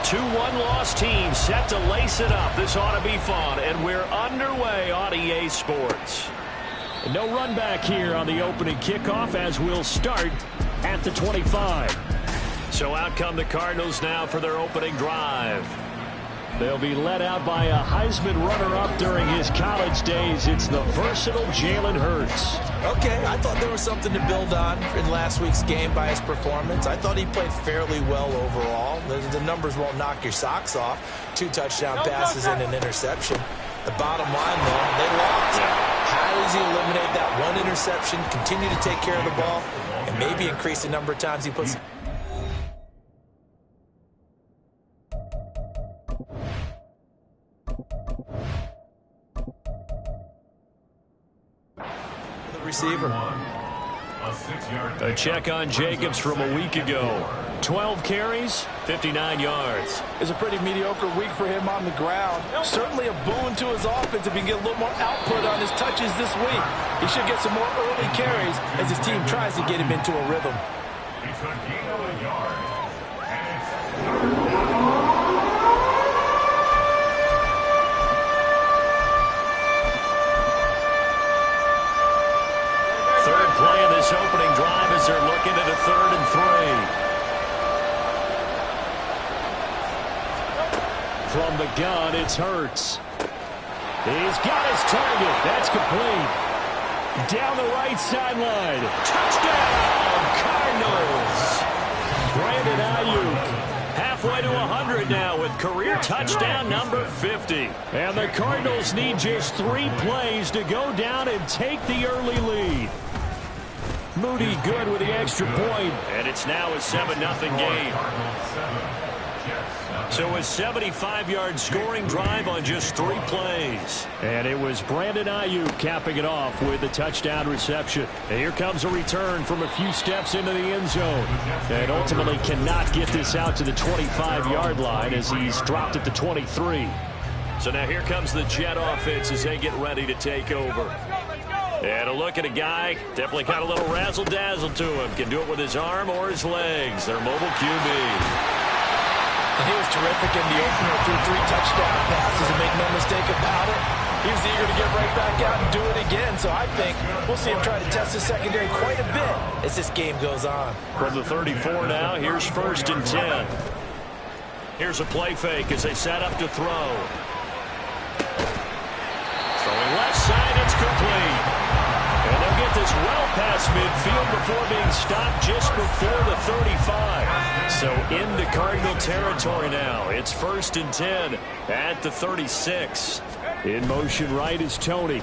Two one-loss teams set to lace it up. This ought to be fun, and we're underway on EA Sports. No run back here on the opening kickoff as we'll start at the 25. So out come the Cardinals now for their opening drive. They'll be led out by a Heisman runner-up during his college days. It's the versatile Jalen Hurts. Okay, I thought there was something to build on in last week's game by his performance. I thought he played fairly well overall. The numbers won't knock your socks off. 2 touchdown passes and an interception. The bottom line, though, they lost. How does he eliminate that one interception, continue to take care of the ball, and maybe increase the number of times he puts... receiver. A check on Jacobs from a week ago. 12 carries, 59 yards. It's a pretty mediocre week for him on the ground. Certainly a boon to his offense if he can get a little more output on his touches this week. He should get some more early carries as his team tries to get him into a rhythm. Play of this opening drive as they're looking at a 3rd and 3. From the gun, it's Hurts. He's got his target. That's complete. Down the right sideline. Touchdown, Cardinals. Brandon Ayuk. Halfway to 100 now with career touchdown number 50. And the Cardinals need just 3 plays to go down and take the early lead. Moody good with the extra point. And it's now a 7-0 game. So a 75-yard scoring drive on just 3 plays. And it was Brandon Ayuk capping it off with a touchdown reception. And here comes a return from a few steps into the end zone. And ultimately cannot get this out to the 25-yard line as he's dropped at the 23. So now here comes the Jet offense as they get ready to take over. And a look at a guy, definitely got a little razzle-dazzle to him. Can do it with his arm or his legs. Their mobile QB. And he was terrific in the opener through 3 touchdown passes, and make no mistake about it. He was eager to get right back out and do it again. So I think we'll see him try to test his secondary quite a bit as this game goes on. From the 34 now, here's 1st and 10. Here's a play fake as they set up to throw. Throwing left side, it's complete. And they'll get this well past midfield before being stopped just before the 35. So into Cardinal territory now. It's 1st and 10 at the 36. In motion right is Tony. And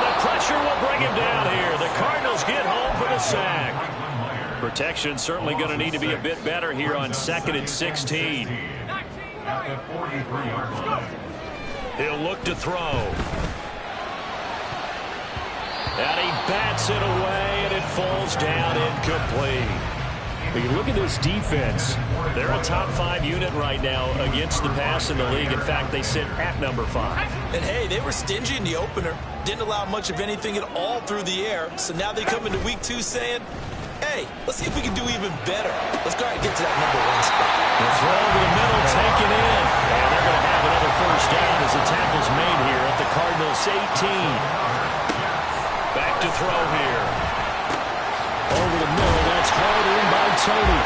the pressure will bring him down here. The Cardinals get home for the sack. Protection certainly going to need to be a bit better here on 2nd and 16. He'll look to throw. And he bats it away, and it falls down incomplete. But you look at this defense. They're a top 5 unit right now against the pass in the league. In fact, they sit at number 5. And, hey, they were stingy in the opener. Didn't allow much of anything at all through the air. So now they come into week 2 saying, hey, let's see if we can do even better. Let's go ahead and get to that number 1 spot. The throw over the middle, taken in. And they're going to have another 1st down as the tackle's made here at the Cardinals' 18. Back to throw here. Over the middle, that's hauled in by Tony.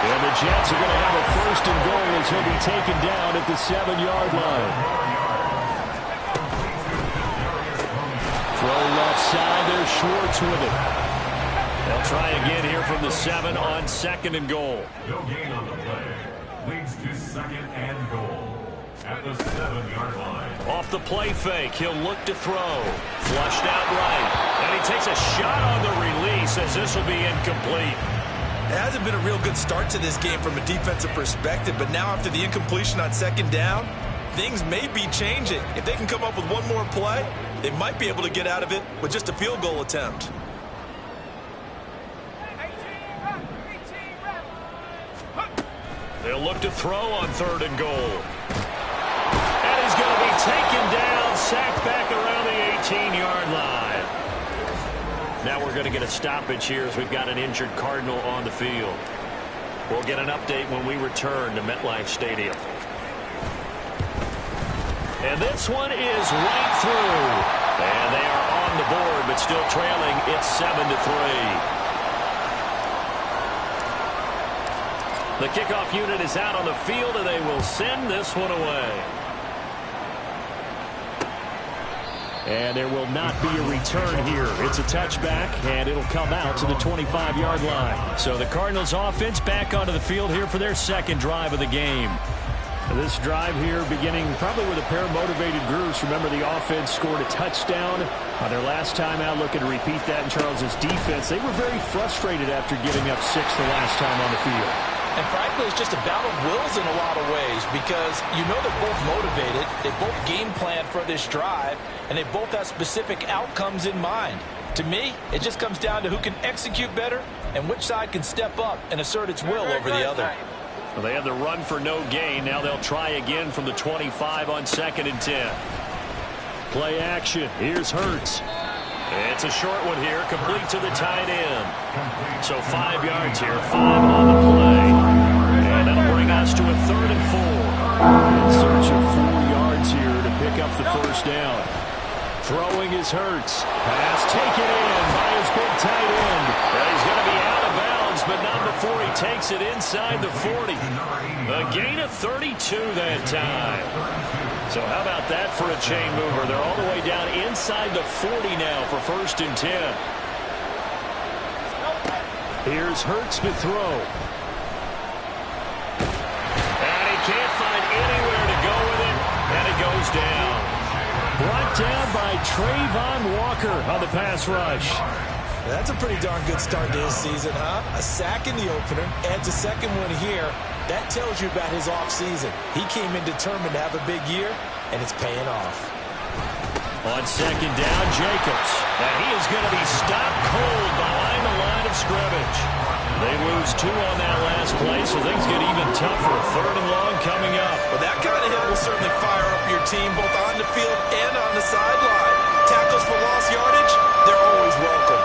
And the Jets are going to have a 1st and goal as he'll be taken down at the 7-yard line. Throw left side, there's Schwartz with it. They'll try again here from the 7 on 2nd and goal. No gain on the play. Leads to 2nd and goal at the 7-yard line. Off the play fake, he'll look to throw. Flushed out right. And he takes a shot on the release as this will be incomplete. It hasn't been a real good start to this game from a defensive perspective, but now after the incompletion on 2nd down, things may be changing. If they can come up with one more play, they might be able to get out of it with just a field goal attempt. They'll look to throw on 3rd and goal. And he's going to be taken down, sacked back around the 18-yard line. Now we're going to get a stoppage here as we've got an injured Cardinal on the field. We'll get an update when we return to MetLife Stadium. And this one is right through. And they are on the board, but still trailing. It's 7-3. The kickoff unit is out on the field, and they will send this one away. And there will not be a return here. It's a touchback, and it'll come out to the 25-yard line. So the Cardinals offense back onto the field here for their second drive of the game. This drive here beginning probably with a pair of motivated groups. Remember, the offense scored a touchdown on their last time out, looking to repeat that in Charles's defense. They were very frustrated after giving up 6 the last time on the field. And frankly, it's just a battle of wills in a lot of ways because you know they're both motivated, they both game plan for this drive, and they both have specific outcomes in mind. To me, it just comes down to who can execute better and which side can step up and assert its will over the other. Well, they had the run for no gain. Now they'll try again from the 25 on 2nd and 10. Play action. Here's Hurts. It's a short one here, complete to the tight end. So 5 yards here, 5 on the play. And that'll bring us to a 3rd and 4. In search of 4 yards here to pick up the first down. Throwing is Hurts. Pass taken in by his big tight end. And he's going to be out of bounds, but not before he takes it inside the 40. A gain of 32 that time. So how about that for a chain mover? They're all the way down inside the 40 now for 1st and 10. Here's Hurts to throw. And he can't find anywhere to go with it, and it goes down. Brought down by Trayvon Walker on the pass rush. That's a pretty darn good start to his season, huh? A sack in the opener, adds a second one here. That tells you about his offseason. He came in determined to have a big year, and it's paying off. On 2nd down, Jacobs. And he is going to be stopped cold behind the line of scrimmage. They lose 2 on that last play, so things get even tougher. 3rd and long coming up. Well, that kind of hit will certainly fire up your team, both on the field and on the sideline. Tackles for lost yardage, they're always welcome.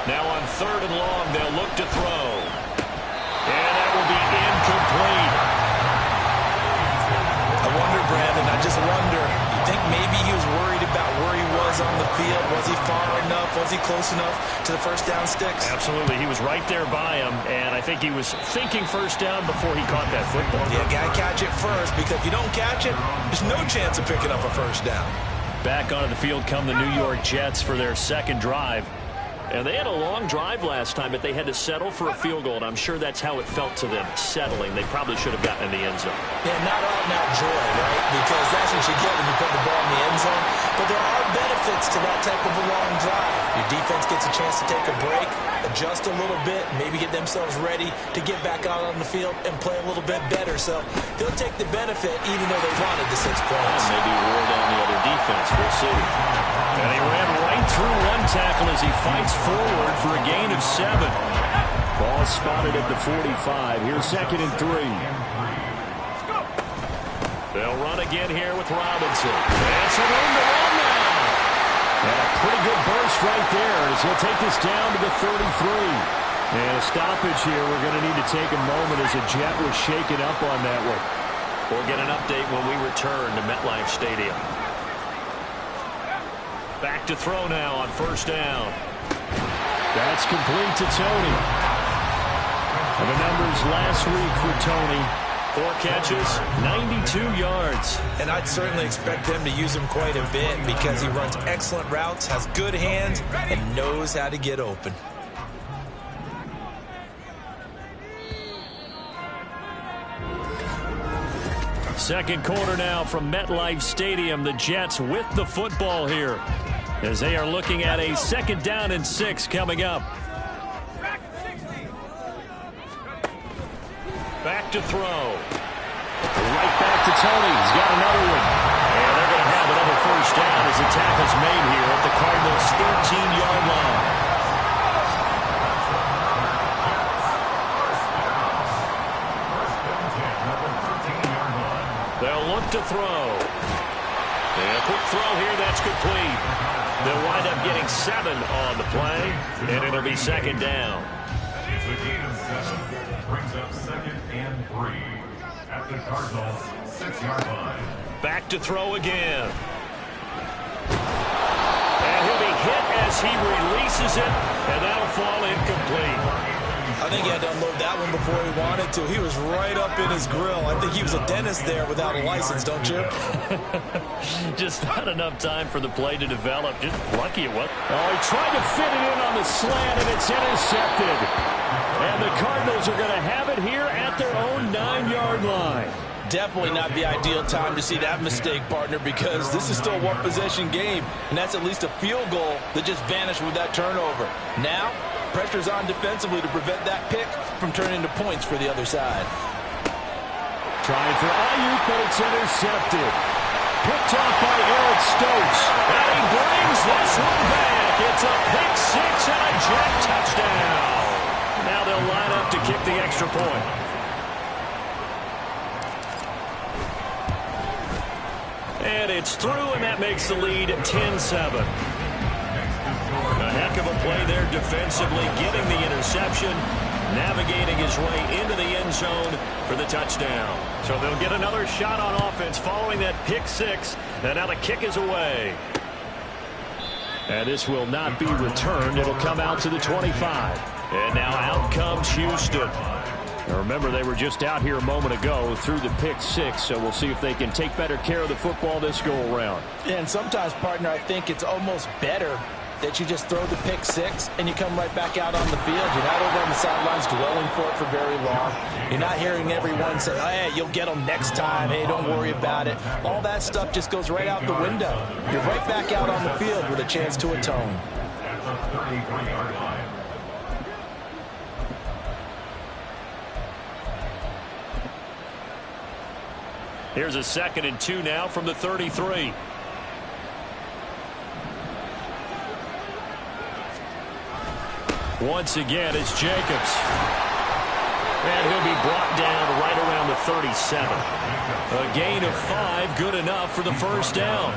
Now on 3rd and long, they'll look to throw. And that will be incomplete. I wonder, Brandon, I just wonder, you think maybe he was worried about where he was on the field? Was he far enough? Was he close enough to the first down sticks? Absolutely. He was right there by him, and I think he was thinking first down before he caught that football. Yeah, got to catch it first, because if you don't catch it, there's no chance of picking up a first down. Back onto the field come the New York Jets for their second drive. And they had a long drive last time, but they had to settle for a field goal, and I'm sure that's how it felt to them, settling. They probably should have gotten in the end zone. Yeah, not out and out joy, right? Because that's what you get when you put the ball in the end zone. But there are benefits to that type of a long drive. Your defense gets a chance to take a break, adjust a little bit, maybe get themselves ready to get back out on the field and play a little bit better. So they'll take the benefit even though they wanted the 6 points. And maybe wore down the other defense. We'll see. And he ran right through one tackle as he fights forward for a gain of 7. Ball spotted at the 45. Here's 2nd and 3. They'll run again here with Robinson. And some room to run now. And a pretty good burst right there as he'll take this down to the 33. And a stoppage here. We're going to need to take a moment as a Jet was shaken up on that one. We'll get an update when we return to MetLife Stadium. Back to throw now on 1st down. That's complete to Tony. And the numbers last week for Tony: 4 catches, 92 yards. And I'd certainly expect them to use him quite a bit because he runs excellent routes, has good hands, and knows how to get open. Second quarter now from MetLife Stadium. The Jets with the football here as they are looking at a 2nd down and 6 coming up. Back to throw. Right back to Tony. He's got another one. And they're going to have another first down as the tackle's made here at the Cardinals' 13-yard line. They'll look to throw. And a quick throw here, that's complete. They'll wind up getting 7 on the play, and it'll be 2nd down. The gain of 7 brings up 2nd and 3 at the Cardinals' 6-yard line. Back to throw again. And he'll be hit as he releases it, and that'll fall incomplete. I think he had to unload that one before he wanted to. He was right up in his grill. I think he was a dentist there without a license, don't you? Just not enough time for the play to develop. Just lucky it was. Oh, he tried to fit it in on the slant, and it's intercepted. And the Cardinals are going to have it here at their own 9-yard line. Definitely not the ideal time to see that mistake, partner, because this is still a one-possession game, and that's at least a field goal that just vanished with that turnover. Now, pressure's on defensively to prevent that pick from turning into points for the other side. Trying for Ayuk, but it's intercepted. Picked off by Eric Stokes. And he brings this one back. It's a pick six and a jet touchdown. Now they'll line up to kick the extra point. And it's through, and that makes the lead 10-7. A heck of a play there defensively, getting the interception, navigating his way into the end zone for the touchdown. So they'll get another shot on offense following that pick six, and now the kick is away. And this will not be returned. It'll come out to the 25. And now out comes Houston. Now remember, they were just out here a moment ago through the pick six, so we'll see if they can take better care of the football this go-around. And sometimes, partner, I think it's almost better that you just throw the pick six and you come right back out on the field. You're not over on the sidelines dwelling for it for very long. You're not hearing everyone say, oh, hey, you'll get them next time. Hey, don't worry about it. All that stuff just goes right out the window. You're right back out on the field with a chance to atone. At the 33-yard line. Here's a 2nd and 2 now from the 33. Once again, it's Jacobs. And he'll be brought down right around the 37. A gain of 5, good enough for the first down.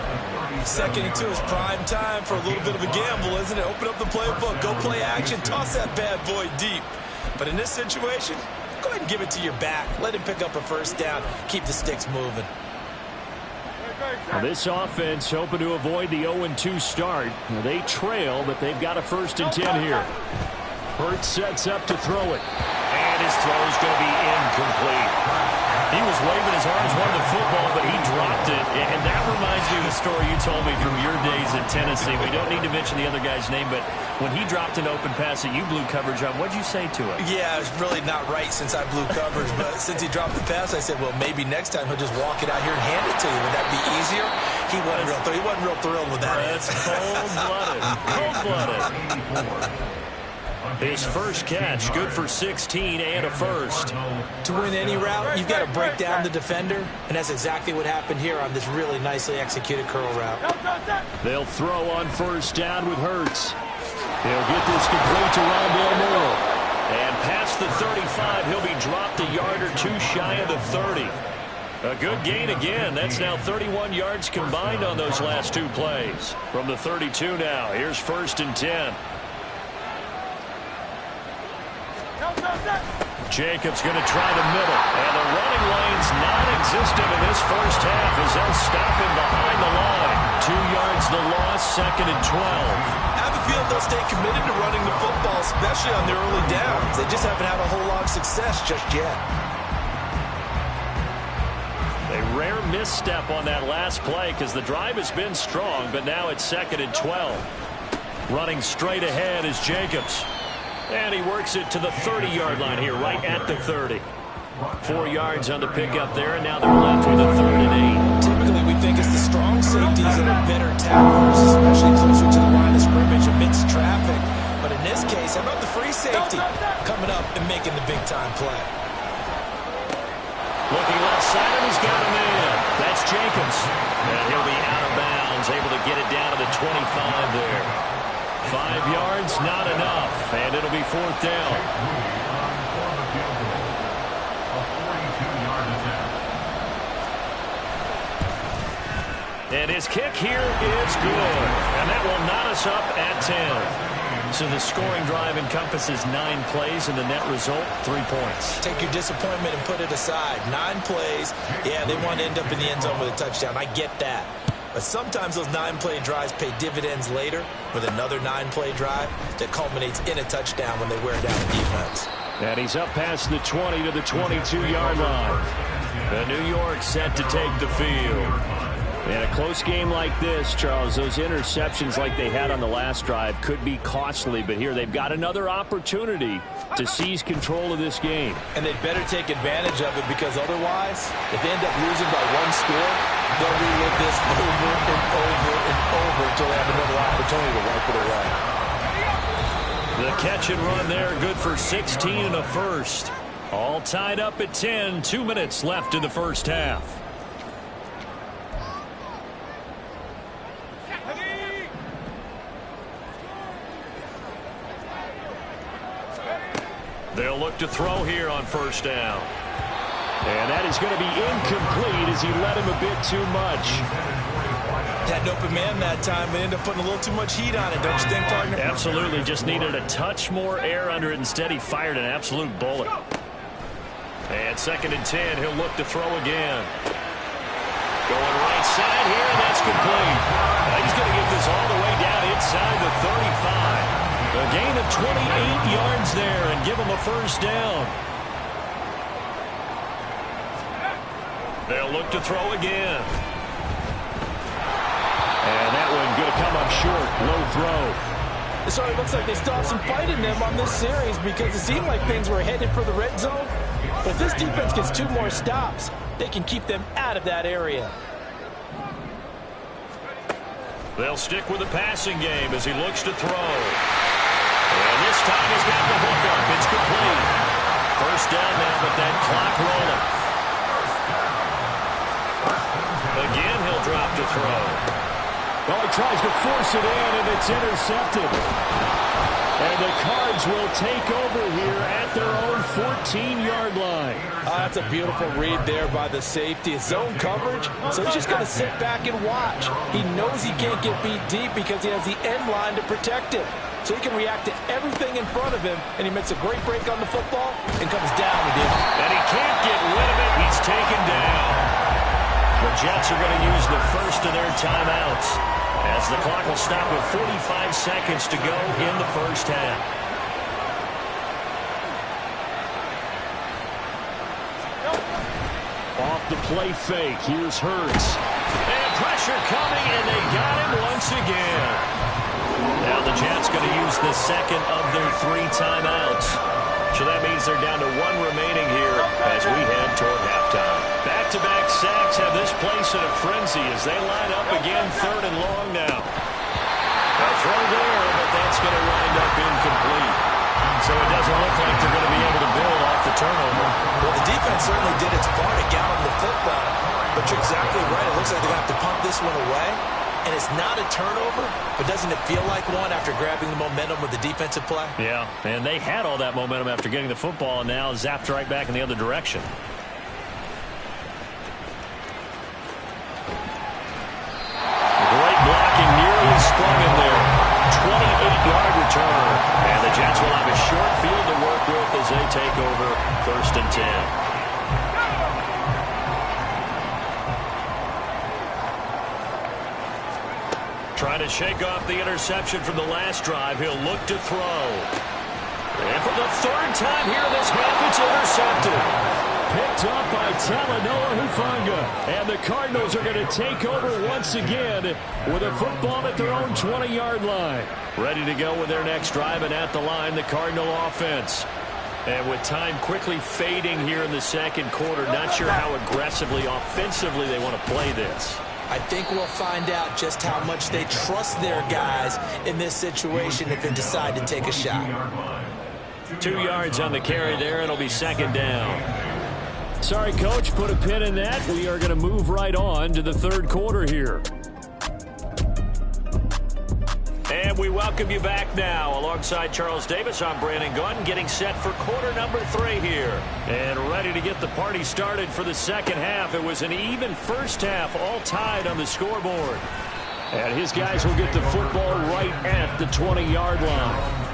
2nd and 2 is prime time for a little bit of a gamble, isn't it? Open up the playbook, go play action, toss that bad boy deep. But in this situation, go ahead and give it to your back. Let him pick up a first down. Keep the sticks moving. Well, this offense hoping to avoid the 0-2 start. They trail, but they've got a 1st and 10 here. Hurts sets up to throw it. And his throw's going to be incomplete. He was waving his arms, wanted the football, but he dropped it. And that reminds me of the story you told me from your days in Tennessee. We don't need to mention the other guy's name, but when he dropped an open pass that you blew coverage on, what'd you say to it? Yeah, it's really not right since I blew coverage, but since he dropped the pass, I said, well, maybe next time he'll just walk it out here and hand it to you. Would that be easier? He wasn't real thrilled with that. That's cold-blooded. Cold-blooded. His first catch, good for 16 and a first. To win any route, you've got to break down the defender, and that's exactly what happened here on this really nicely executed curl route. They'll throw on first down with Hurts. He'll get this complete to Rondale Moore. And past the 35, he'll be dropped a yard or two shy of the 30. A good gain again. That's now 31 yards combined on those last two plays. From the 32 now, here's 1st and 10. Jacobs going to try the middle, and the running lane's non-existent in this first half as they'll stop him behind the line. 2 yards the loss, 2nd and 12. I have a feeling they'll stay committed to running the football, especially on their early downs. They just haven't had a whole lot of success just yet. A rare misstep on that last play because the drive has been strong, but now it's 2nd and 12. Running straight ahead is Jacobs. And he works it to the 30-yard line here, right at the 30. 4 yards on the pickup there, and now they're left with a 3rd and 8. Typically, we think it's the strong safeties that are better tacklers, especially closer to the line of scrimmage amidst traffic. But in this case, how about the free safety coming up and making the big-time play? Looking left side, and he's got him in. That's Jacobs. And he'll be out of bounds, able to get it down to the 25 there. 5 yards, not enough, and it'll be 4th down. And his kick here is good, and that will knot us up at 10. So the scoring drive encompasses 9 plays, and the net result, 3 points. Take your disappointment and put it aside. 9 plays. Yeah, they want to end up in the end zone with a touchdown. I get that. But sometimes those 9-play drives pay dividends later with another 9-play drive that culminates in a touchdown when they wear down the defense. And he's up past the 20 to the 22-yard line. The New York set to take the field. In a close game like this, Charles, those interceptions like they had on the last drive could be costly, but here they've got another opportunity to seize control of this game. And they better take advantage of it, because otherwise, if they end up losing by 1 score, they'll relive this over and over and over until they have another opportunity to wipe it away. The catch and run there, good for 16 and a first. All tied up at 10, 2 minutes left in the first half. They'll look to throw here on first down. And that is going to be incomplete as he led him a bit too much. Had an open man that time, but ended up putting a little too much heat on it, don't you think, partner? Absolutely. Just needed a touch more air under it. Instead, he fired an absolute bullet. And 2nd and 10, he'll look to throw again. Going right side here, and that's complete. He's going to get this all the way down inside the 35. A gain of 28 yards there and give him a first down. They'll look to throw again. And that one going to come up short. Low throw. So it looks like they still have some fight in them on this series, because it seemed like things were headed for the red zone. But if this defense gets 2 more stops, they can keep them out of that area. They'll stick with the passing game as he looks to throw. And this time he's got the hook up. It's complete. First down now with that clock rolling. Again, he'll drop to throw. Well, he tries to force it in, and it's intercepted. And the Cards will take over here at their own 14-yard line. That's a beautiful read there by the safety. It's zone coverage, so he's just going to sit back and watch. He knows he can't get beat deep because he has the end line to protect him. So he can react to everything in front of him, and he makes a great break on the football and comes down with it. And he can't get rid of it. He's taken down. The Jets are going to use the first of their timeouts as the clock will stop with 45 seconds to go in the first half. Off the play fake. Here's Hurts. And pressure coming, and they got him once again. Now the Jets going to use the second of their 3 timeouts. So that means they're down to 1 remaining here as we head toward halftime. Back-to-back sacks have this place in a frenzy as they line up again 3rd and long now. A throw there, but that's going to wind up incomplete. So it doesn't look like they're going to be able to build off the turnover. Well, the defense certainly did its part to gallop the football. But you're exactly right. It looks like they're going to have to punt this one away. And it's not a turnover, but doesn't it feel like one after grabbing the momentum with the defensive play? Yeah, and they had all that momentum after getting the football, and now zapped right back in the other direction. Great blocking, nearly sprung in there. 28-yard return. And the Jets will have a short field to work with as they take over 1st and 10. Trying to shake off the interception from the last drive. He'll look to throw. And for the 3rd time here in this half, it's intercepted. Picked up by Talanoa Hufanga. And the Cardinals are going to take over once again with a football at their own 20-yard line. Ready to go with their next drive, and at the line, the Cardinal offense. And with time quickly fading here in the 2nd quarter, not sure how aggressively, offensively they want to play this. I think we'll find out just how much they trust their guys in this situation if they decide to take a shot. 2 yards on the carry there. It'll be 2nd down. Sorry, Coach, put a pin in that. We are going to move right on to the 3rd quarter here. And we welcome you back now. Alongside Charles Davis, I'm Brandon Gunn, getting set for quarter number 3 here. And ready to get the party started for the 2nd half. It was an even first half, all tied on the scoreboard. And his guys will get the football right at the 20-yard line.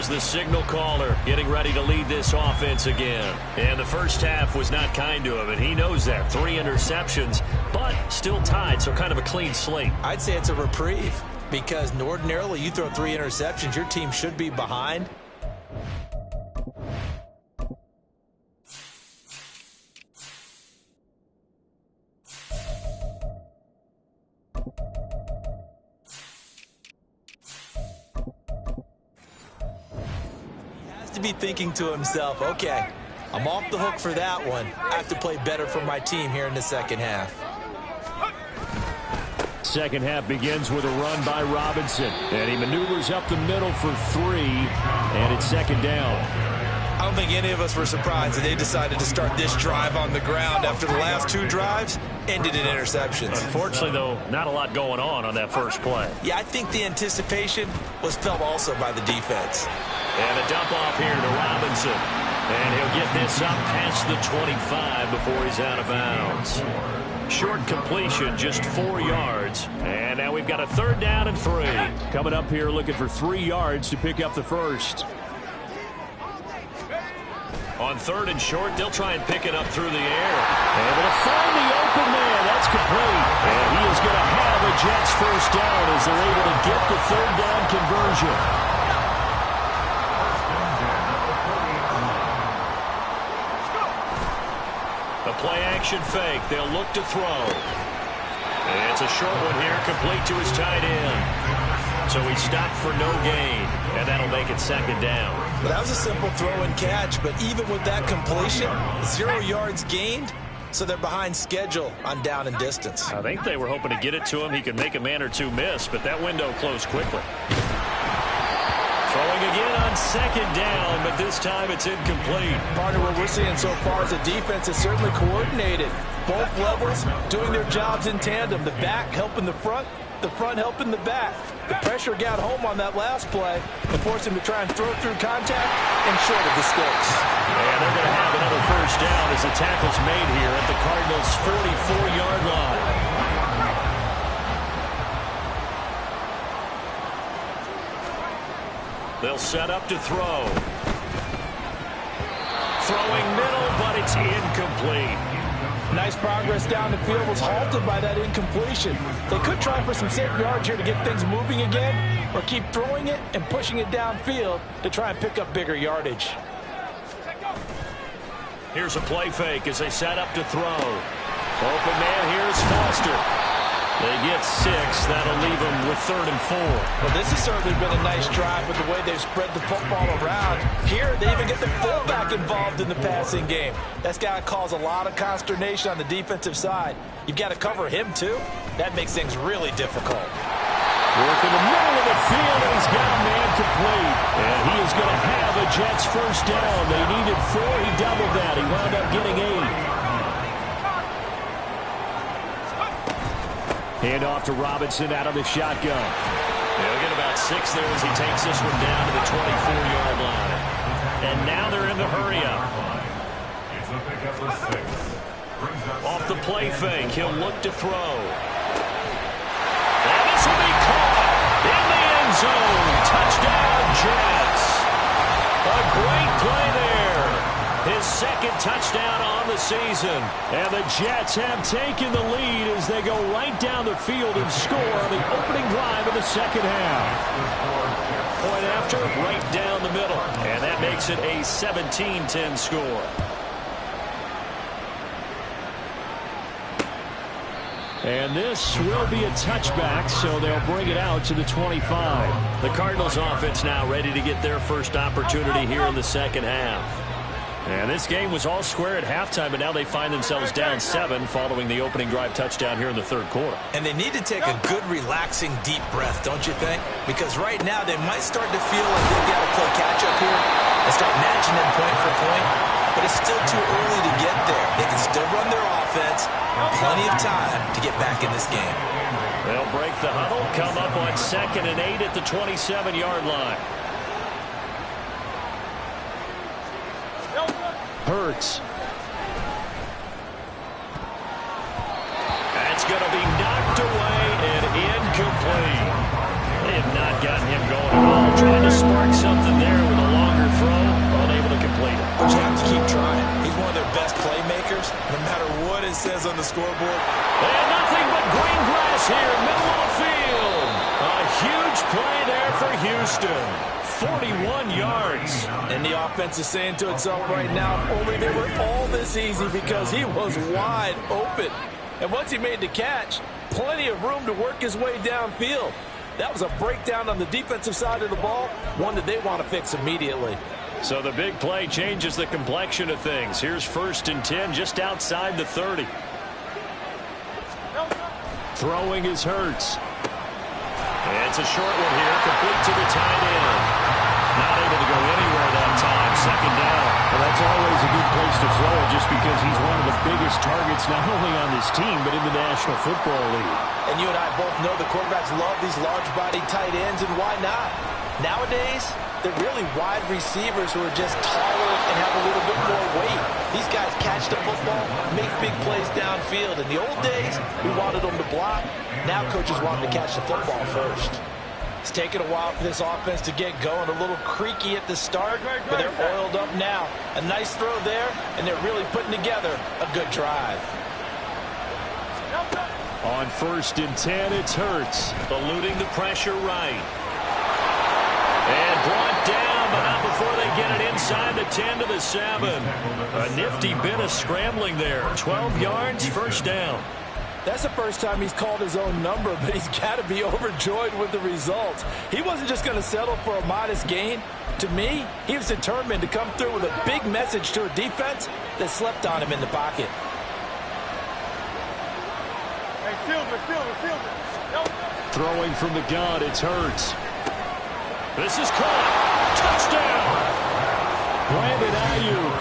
there's the signal caller getting ready to lead this offense again. And the first half was not kind to him, and he knows that. 3 interceptions, but still tied, so kind of a clean slate. I'd say it's a reprieve because ordinarily you throw 3 interceptions, your team should be behind. To be thinking to himself, okay, I'm off the hook for that one. I have to play better for my team here in the second half. Second half begins with a run by Robinson, and he maneuvers up the middle for 3, and it's second down. I don't think any of us were surprised that they decided to start this drive on the ground after the last 2 drives ended in interceptions. Unfortunately, though, not a lot going on that first play. Yeah, I think the anticipation was felt also by the defense. And a dump off here to Robinson. And he'll get this up past the 25 before he's out of bounds. Short completion, just 4 yards. And now we've got a 3rd down and 3. Coming up here looking for 3 yards to pick up the first. On 3rd and short, they'll try and pick it up through the air. Able to find the open man. That's complete. And he is going to have a Jets first down as they're able to get the 3rd down conversion. The play-action fake. They'll look to throw. And it's a short one here, complete to his tight end. So he stopped for no gain, and that'll make it 2nd down. Well, that was a simple throw and catch, but even with that completion, 0 yards gained, so they're behind schedule on down and distance. I think they were hoping to get it to him. He could make a man or 2 miss, but that window closed quickly. Throwing again on 2nd down, but this time it's incomplete. Part of what we're seeing so far is the defense is certainly coordinated. Both levels doing their jobs in tandem. The back helping the front helping the back. The pressure got home on that last play and forced him to try and throw through contact and short of the sticks. And they're going to have another first down as the tackle's made here at the Cardinals' 44-yard line. They'll set up to throw. Throwing middle, but it's incomplete. Nice progress down the field was halted by that incompletion. They could try for some safe yards here to get things moving again, or keep throwing it and pushing it downfield to try and pick up bigger yardage. Here's a play fake as they set up to throw. Open man, here's Foster. They get 6. That'll leave them with 3rd and 4. Well, this has certainly been a nice drive with the way they've spread the football around. Here, they even get the fullback involved in the passing game. That's got to cause a lot of consternation on the defensive side. You've got to cover him, too. That makes things really difficult. Work in the middle of the field, and he's got a man complete. And he is going to have a Jets first down. They needed 4. He doubled that. He wound up getting 8. Hand off to Robinson out of the shotgun. He'll get about 6 there as he takes this one down to the 24-yard line. And now they're in the hurry-up. It's a pickup of 6. Off the play fake, he'll look to throw. And this will be caught in the end zone. Touchdown, Jets. A great play there. His 2nd touchdown on the season. And the Jets have taken the lead as they go right down the field and score on the opening drive of the second half. Point after, right down the middle. And that makes it a 17-10 score. And this will be a touchback, so they'll bring it out to the 25. The Cardinals offense now ready to get their first opportunity here in the second half. And this game was all square at halftime, but now they find themselves down 7 following the opening drive touchdown here in the 3rd quarter. And they need to take a good, relaxing, deep breath, don't you think? Because right now they might start to feel like they've got to play catch-up here and start matching them point for point. But it's still too early to get there. They can still run their offense. Plenty of time to get back in this game. They'll break the huddle, come up on 2nd and 8 at the 27-yard line. Hurts. That's going to be knocked away and incomplete. They have not gotten him going at all. Trying to spark something there with has on the scoreboard. And nothing but green grass here, middle of the field. A huge play there for Houston. 41 yards. And the offense is saying to itself right now, only they were all this easy because he was wide open. And once he made the catch, plenty of room to work his way downfield. That was a breakdown on the defensive side of the ball, one that they want to fix immediately. So the big play changes the complexion of things. Here's 1st and 10 just outside the 30. Throwing is Hurts. And it's a short one here, complete to the tight end. Not able to go anywhere that time. 2nd down. Well, that's always a good place to throw it just because he's one of the biggest targets not only on this team but in the National Football League. And you and I both know the quarterbacks love these large-bodied tight ends, and why not? Nowadays, they're really wide receivers who are just taller and have a little bit more weight. These guys catch the football, make big plays downfield. In the old days, we wanted them to block. Now coaches want them to catch the football first. It's taken a while for this offense to get going. A little creaky at the start, but they're oiled up now. A nice throw there, and they're really putting together a good drive. On 1st and 10, it's Hurts. Eluding the pressure right. And brought down, but not before they get it inside the 10 to the 7. A nifty bit of scrambling there. 12 yards, 1st down. That's the first time he's called his own number, but he's got to be overjoyed with the results. He wasn't just going to settle for a modest gain. To me, he was determined to come through with a big message to a defense that slept on him in the pocket. Throwing from the gun, it's Hurts. This is caught. Touchdown. Brandon Ayuk,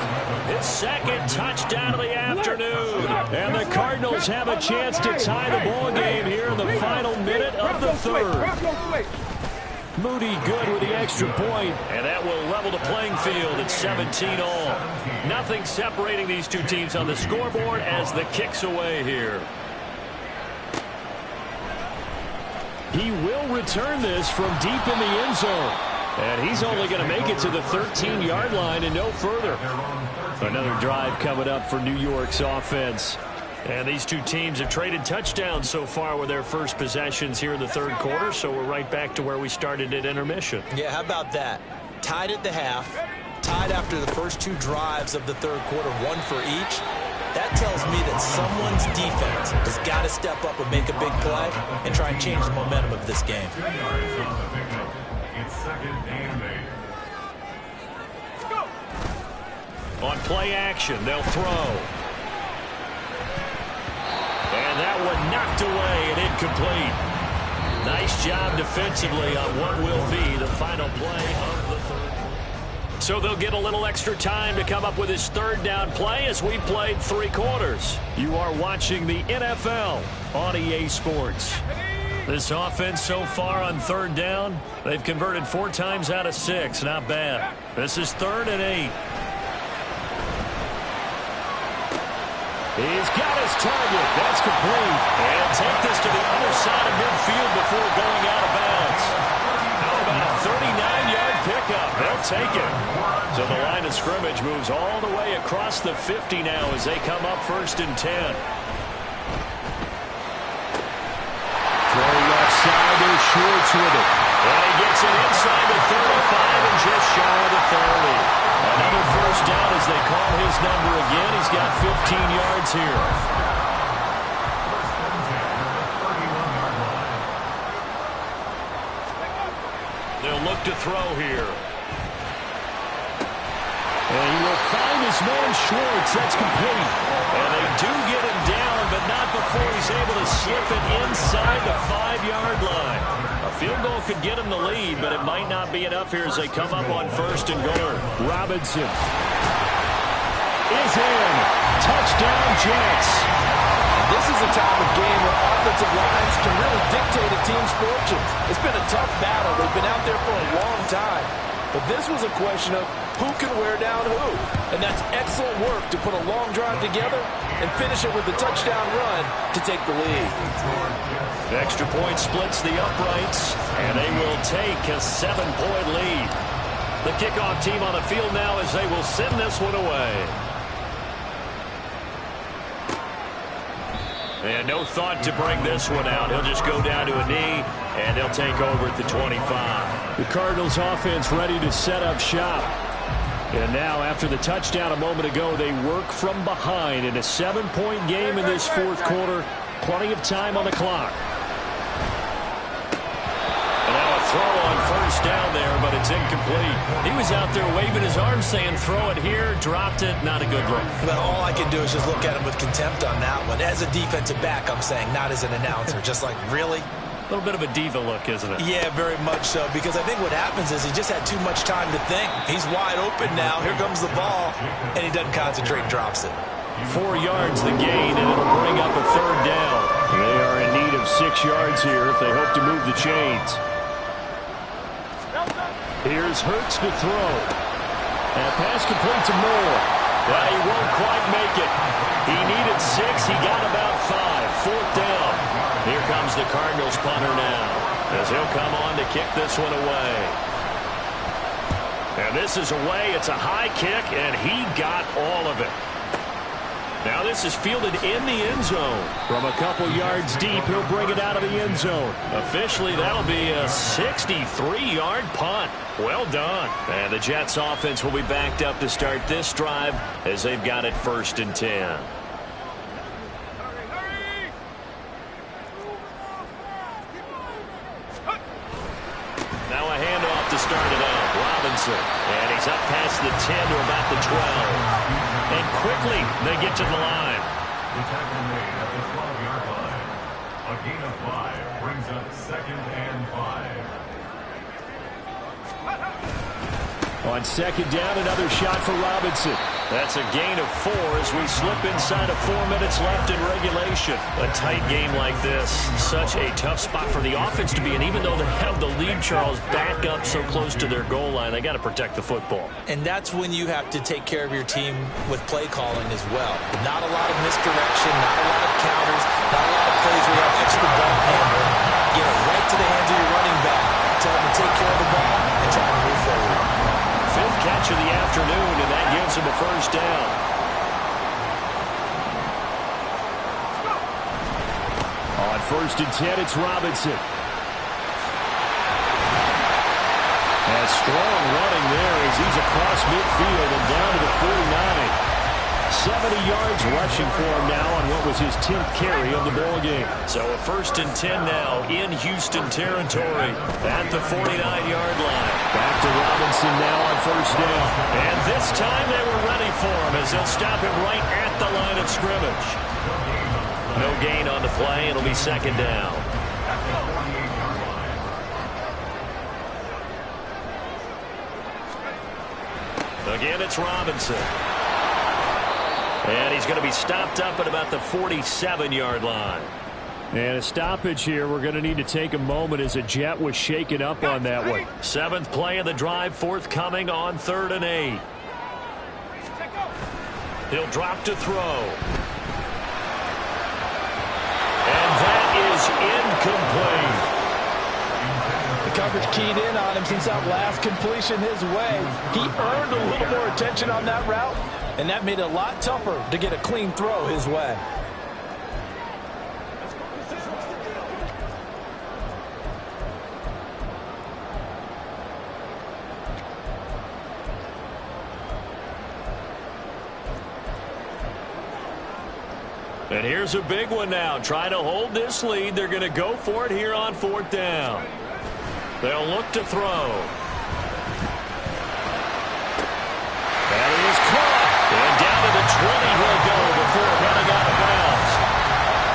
his 2nd touchdown of the afternoon. And the Cardinals have a chance to tie the ball game here in the final minute of the 3rd. Moody good with the extra point, and that will level the playing field at 17 all. Nothing separating these two teams on the scoreboard as the kick's away here. He will return this from deep in the end zone. And he's only going to make it to the 13-yard line and no further. Another drive coming up for New York's offense. And these two teams have traded touchdowns so far with their first possessions here in the 3rd quarter, so we're right back to where we started at intermission. Yeah, how about that? Tied at the half, tied after the first 2 drives of the 3rd quarter, 1 for each. That tells me that someone's defense has got to step up and make a big play and try and change the momentum of this game. It's 2nd and 8. On play action, they'll throw. And that one knocked away and incomplete. Nice job defensively on what will be the final play of the 3rd. So they'll get a little extra time to come up with his 3rd down play as we played 3 quarters. You are watching the NFL on EA Sports. This offense so far on 3rd down, they've converted 4 times out of 6. Not bad. This is 3rd and 8. He's got his target. That's complete. And take this to the other side of midfield before going out of bounds. How about a 39-yard pickup? They'll take it. So the line of scrimmage moves all the way across the 50 now as they come up 1st and 10. Throwing left side, there's Schwartz with it. And he gets it inside the 35 and just shy of the 30. Another 1st down as they call his number again. He's got 15 yards here. They'll look to throw here. And he will find his man Schwartz. That's complete. And they do get him down, but not before he's able to slip it inside the 5-yard line. A field goal could get him the lead, but it might not be enough here as they come up on 1st and goal. Robinson is in. Touchdown, Jets. This is a time of game where offensive lines can really dictate a team's fortunes. It's been a tough battle. They've been out there for a long time. But this was a question of who can wear down who. And that's excellent work to put a long drive together and finish it with a touchdown run to take the lead. The extra point splits the uprights, and they will take a 7-point lead. The kickoff team on the field now as they will send this one away. And no thought to bring this one out. He'll just go down to a knee, and they'll take over at the 25. The Cardinals offense ready to set up shop. And now, after the touchdown a moment ago, they work from behind in a 7-point game in this fourth quarter. Plenty of time on the clock. And now a throw on first down there, but it's incomplete. He was out there waving his arm saying, throw it here, dropped it, not a good look. Well, all I can do is just look at him with contempt on that one. As a defensive back, I'm saying, not as an announcer. Just like, really? A little bit of a diva look, isn't it? Yeah, very much so, because I think what happens is he just had too much time to think. He's wide open now. Here comes the ball, and he doesn't concentrate and drops it. 4 yards the gain, and it'll bring up a third down. They are in need of 6 yards here if they hope to move the chains. Here's Hurts to throw. And pass complete to Moore. But he won't quite make it. He needed 6. He got about 5. Fourth down. Here comes the Cardinals punter now, as he'll come on to kick this one away. And this is away. It's a high kick, and he got all of it. Now this is fielded in the end zone. From a couple yards deep, he'll bring it out of the end zone. Officially, that'll be a 63-yard punt. Well done. And the Jets offense will be backed up to start this drive as they've got it 1st and 10. Now a handoff to start it out. Robinson. And he's up past the 10 to about the 12. And quickly, they get to the line. The tackle made at the 12-yard line. A gain of 5 brings up 2nd and 5. On 2nd down, another shot for Robinson. That's a gain of 4 as we slip inside of 4 minutes left in regulation. A tight game like this, such a tough spot for the offense to be in. Even though they have the lead, Charles, back up so close to their goal line, they got to protect the football. And that's when you have to take care of your team with play calling as well. Not a lot of misdirection, not a lot of counters, not a lot of plays where you have extra ball handling. Get it right to the hands of your running back. Tell him to take care of the ball and try to move forward. 5th catch of the afternoon, and that gives him a first down. On 1st and 10, it's Robinson. And strong running there as he's across midfield and down to the 49. 70 yards rushing for him now on what was his 10th carry of the ball game. So a 1st and 10 now in Houston territory at the 49-yard line. Back to Robinson now on 1st down. And this time they were ready for him as they'll stop him right at the line of scrimmage. No gain on the play. It'll be 2nd down. Again, it's Robinson. And he's going to be stopped up at about the 47-yard line. And a stoppage here. We're going to need to take a moment as a Jet was shaken up on that one. 7th play of the drive forthcoming on 3rd and 8. He'll drop to throw. And that is incomplete. The coverage keyed in on him since that last completion his way. He earned a little more attention on that route, and that made it a lot tougher to get a clean throw his way. And here's a big one now. Trying to hold this lead. They're going to go for it here on 4th down. They'll look to throw. That is caught. And down to the 20 he'll go before heading out of bounds.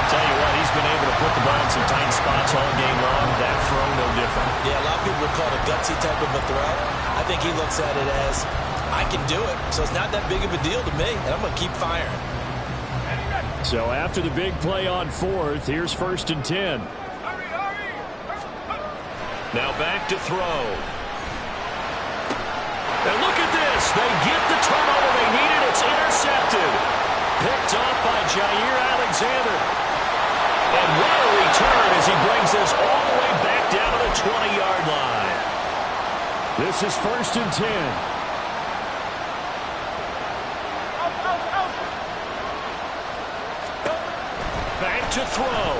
Tell you what, he's been able to put the ball in some tight spots all game long. That throw, no different. Yeah, a lot of people would call it a gutsy type of a throw. I think he looks at it as, I can do it. So it's not that big of a deal to me, and I'm going to keep firing. So after the big play on 4th, here's 1st and 10. Now back to throw. And look at this. They get the turnover they needed. It's intercepted. Picked off by Jair Alexander. And what a return as he brings this all the way back down to the 20-yard line. This is 1st and 10. Back to throw.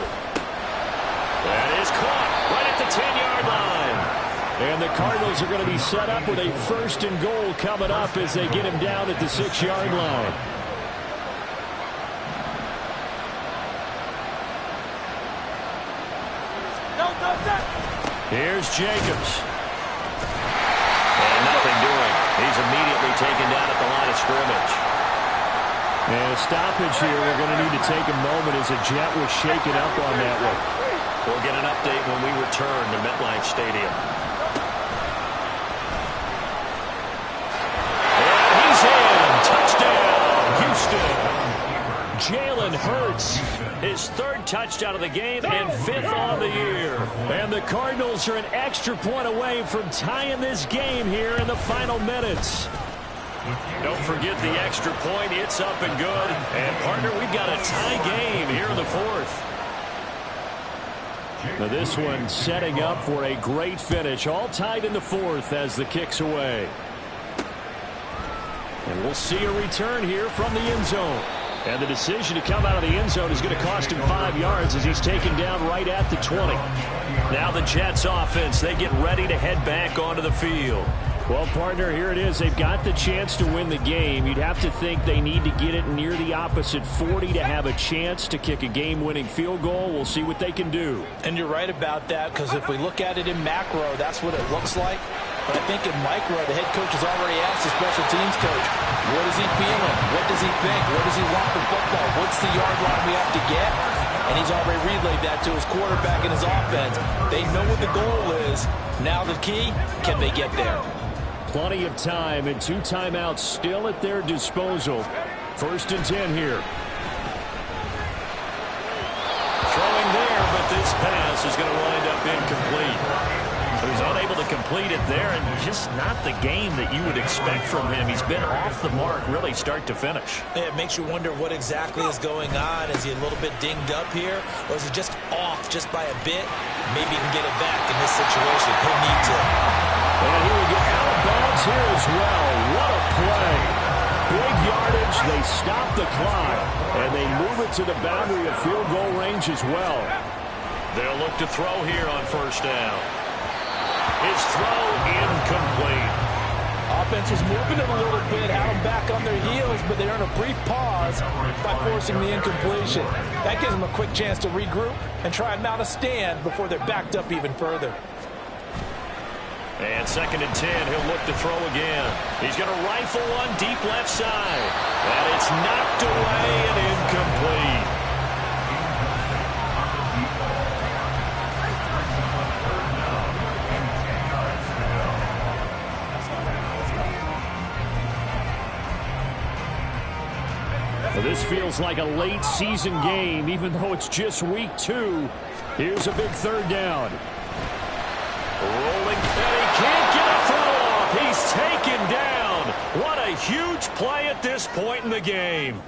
That is caught right at the 10-yard line. And the Cardinals are going to be set up with a 1st and goal coming up as they get him down at the 6-yard line. Here's Jacobs. And nothing doing. He's immediately taken down at the line of scrimmage. And a stoppage here. We're going to need to take a moment as a jet was shaken up on that one. We'll get an update when we return to MetLife Stadium. And he's in. Touchdown, Houston. Jalen Hurts, his 3rd touchdown of the game and 5th on the year. And the Cardinals are an extra point away from tying this game here in the final minutes. Don't forget the extra point. It's up and good. And, partner, we've got a tie game here in the 4th. Now this one setting up for a great finish. All tied in the 4th as the kick's away. And we'll see a return here from the end zone. And the decision to come out of the end zone is going to cost him 5 yards as he's taken down right at the 20. Now the Jets offense, they get ready to head back onto the field. Well, partner, here it is. They've got the chance to win the game. You'd have to think they need to get it near the opposite 40 to have a chance to kick a game-winning field goal. We'll see what they can do. And you're right about that, because if we look at it in macro, that's what it looks like. But I think in micro, the head coach has already asked the special teams coach, what is he feeling? What does he think? What does he want for football? What's the yard line we have to get? And he's already relayed that to his quarterback and his offense. They know what the goal is. Now the key, can they get there? Plenty of time and 2 timeouts still at their disposal. 1st and 10 here. Throwing there, but this pass is going to wind up incomplete. So he's unable to complete it there, and just not the game that you would expect from him. He's been off the mark really start to finish. Yeah, it makes you wonder what exactly is going on. Is he a little bit dinged up here, or is he just off just by a bit? Maybe he can get it back in this situation. He'll need to. And he will get out of bounds here as well. What a play. Big yardage. They stop the clock, and they move it to the boundary of field goal range as well. They'll look to throw here on 1st down. His throw incomplete. Offense was moving it a little bit, had them back on their heels, but they earn a brief pause by forcing the incompletion. That gives them a quick chance to regroup and try and mount a stand before they're backed up even further. And 2nd and 10, he'll look to throw again. He's going to rifle one deep left side. And it's knocked away and incomplete. Well, this feels like a late season game, even though it's just week 2. Here's a big 3rd down. Rolling, and he can't get a throw off. He's taken down. What a huge play at this point in the game.